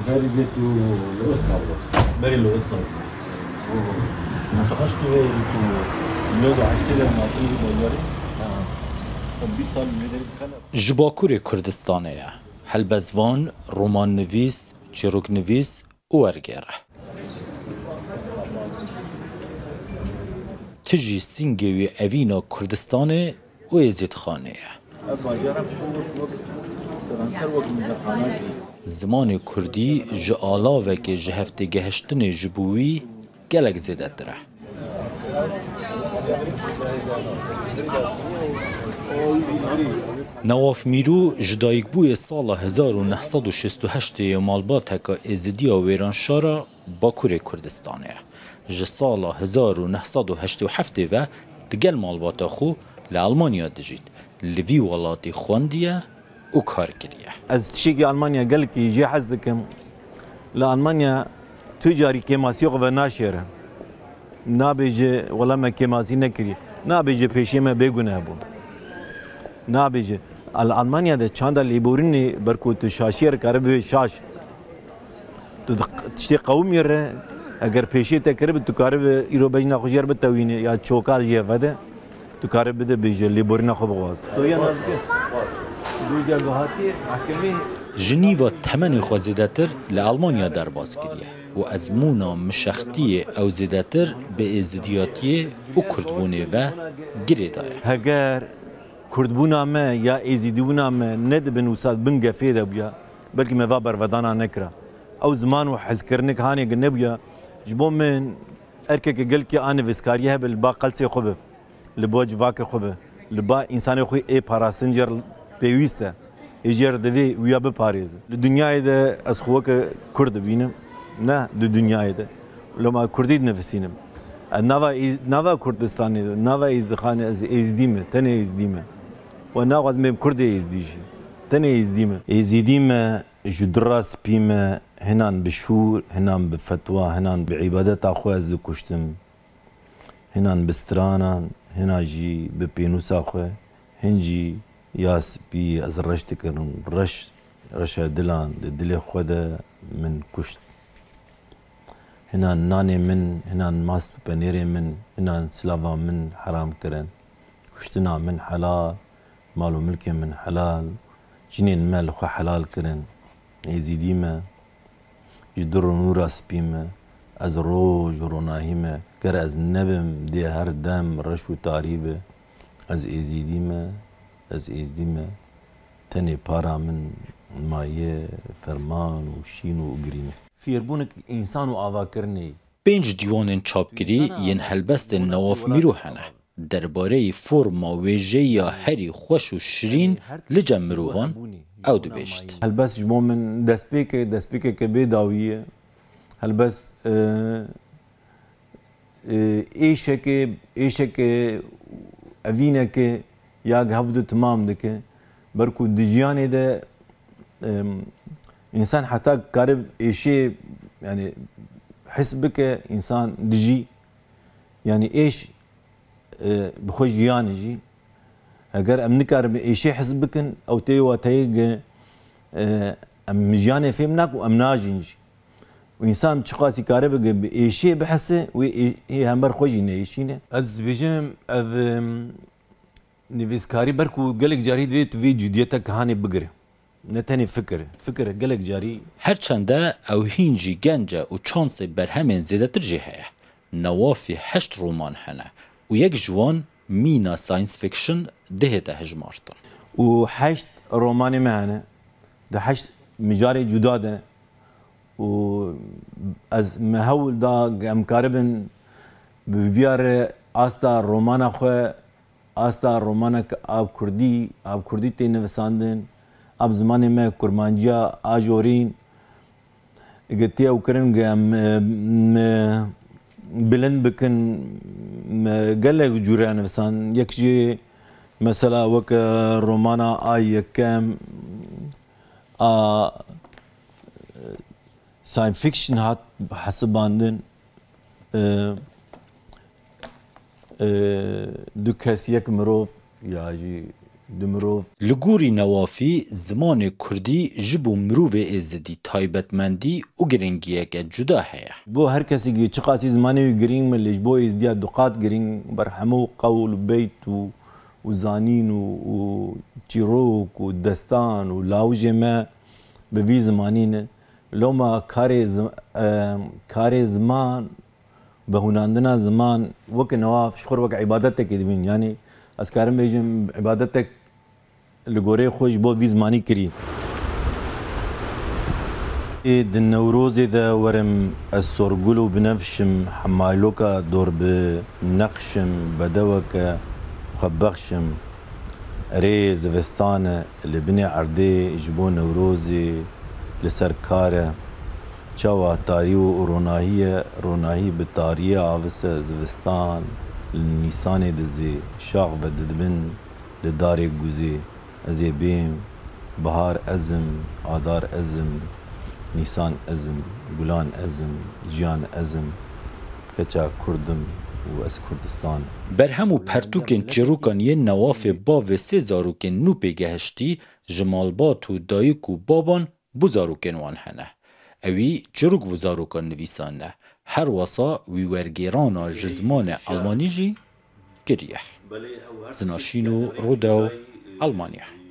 Very good to Luisnau. Very Luisnau. انتقشت تو ميدو عشتي لما طيب ويوري وبيصل ميدل كلا جباكور كردستانه هلبزوان رومان نویس چروک نویس و ورگره تجی سینگوی اوینا کردستانه و ازید خانه زمان کردی جعالاوه که جهفت گهشتن جبوی گلک زیده دره نواف میرو جدایک بوی سال 1968 مالبات هکا ازدیا ویرانشارا باکور کردستانه ج سال 1987 و دگل مالبات خو لألمانیا دجید لوی ولاتی خواندیه و کار کریه از تشيكي ألمانيا قال لك يجي حزكم لألمانيا تجاري كيماسيوغ وناشيره نابيجي ولا ما كيماسي نكري نابيجي بيشيما بيغونه بو نابيجي ألمانيا ده چاندا ليبوريني بركو تشاشير كاربي شاش تشتي قوم يره اگر پیشی تکرب تو کار به ایرو بجنا خوشیار بتوینه یا چوکار یه وده تو کار بده بیجه لیبورینا خوب غواز تو یا نزدیک دو جگهاتی محکمه جنیوا تمن خوازیدتر لألمانیا در باز کریه و ازمونا مشختی او زیدتر به ازدیاتی و کردبونه و گری دایه هگر کردبونا ما یا ازدیونا ما ند بنوساد بنگه فیده بیا بلکه ما برودانا نکره او زمان و حز کرنک هانی نبیا جبو من اركك قلت انا فيسكاريها بالبا قلسي خبه لبا جواك خبه لبا انسان خوي اي باراسنجر بيويستا يجر دفي ويا بباريز الدنيا ده اسخوك كرد بينم نا الدنيا ده لما كرديد نفسينم نافا كردستاني نافا ازخانه ازديمه تاني ازديمه وناغز مم كردي ازديجي تاني ازديمه ازديمه جدراس بيمه هنان بشور هنان بفتوى هنان بعبادات اخويا از كشتم هنان بسترانا هنا جي ببينوس اخويا هنجي ياس بي از رشت كرن رشا دلان دلي خدا من كشت هنان ناني من هنان ماستو بنيري من هنان سلافا من حرام كرن كشتنا من حلال مالو ملكي من حلال جنين مال خو حلال كرن يزيديما جدر نورا سبيمه از روج روناهيمه كر از نبم دي هر دم رش و تاريبه از ازيديمه از ازديمه تاني بارا من مايه فرمان و شين و قرينه فيربونك انسان و آواكرني پنج دیوان چاپگیری ین هلبست نواف میروحنه درباره فرما ویژه یا هری خوش و شرین لجم مروان او دبشت هلبس جمو من دسبيكه كبيداويه هلبس ايشك اوينك ياغ هفدو تمام دك بركو دجياني ده انسان حتى قارب ايشي يعني حسبك انسان دجي يعني ايش بخوش جياني جي اگر ام نکار به ایشی حزبکن او تی و تیگ ام جانه فهم نک و ام ناجنج و انسان چقاسی کاره بگه به ایشی بحثه و ای هم بر خوشی نه ایشینه از بیجم او نویسکاری برکو گلک جاری دوید وی جدیتا کهانی بگره نتنی فکر گلک جاری هرچنده او هینجی گنجه و چانس برهمین زیده ترجیه هیه نوافی 8 رومان هنه و یک جوان مينا ساينس فيكشن دهته هجمارتن و 8 روماني معنا ده 8 مجاري جداد و از مهول دا امكاربن بفيار استا رومانا خو استا رومانا اب كردي تين وساندن اب زمانه ما كرمانجيا اجورين قتيا وكرن بلند بكن قال لك جوري نفسان يكشي مثلا وك رومانا اي كام ساين فيكشن هات حسب عندن دو كاس يك مروف ياجي دمروف لگوری نوافی زمان کردی جبو مروف ازدی تایبتمندی و گرنگیه که جدا هیا. بو هر کسی که چقاسی زمانی گرینگ ملش بو ازدیاد دقات گرینگ برحمو قول و بیت و زانین و چیروک و دستان و لاوجه ما بوی زمانینه لو ما کار زمان به هناندنا زمان وک نواف شخور وک عبادتك دبین یعنی از کارم بیجم عبادتك لگوره خوش بو وی زمانی کری عيد النوروز إذا ورم السرقلو بنفشم حمايلوكا دور بنقشم بدوكا خبخشم ري زفستانة اللي بني عردي جبو نوروزي لسركارة شوا تاريو روناهي بالتارية عفسة زفستان النيساني دزي شاغ بددبن لداري قوزي أزي بيم بهار أزم آدار أزم نیسان ازم گلان ازم جیان ازم کچا کردم و از کردستان برهمو پرتوکن چروکان یه نواف باو سه زاروکن نو پیگهشتی جمالبات و دایک و بابان بزاروکن وان هنه اوی چروک بزاروکن نویسانه هر وصا وی ورگیرانا جزمان المانی جی گریه زناشینو رودو المانیه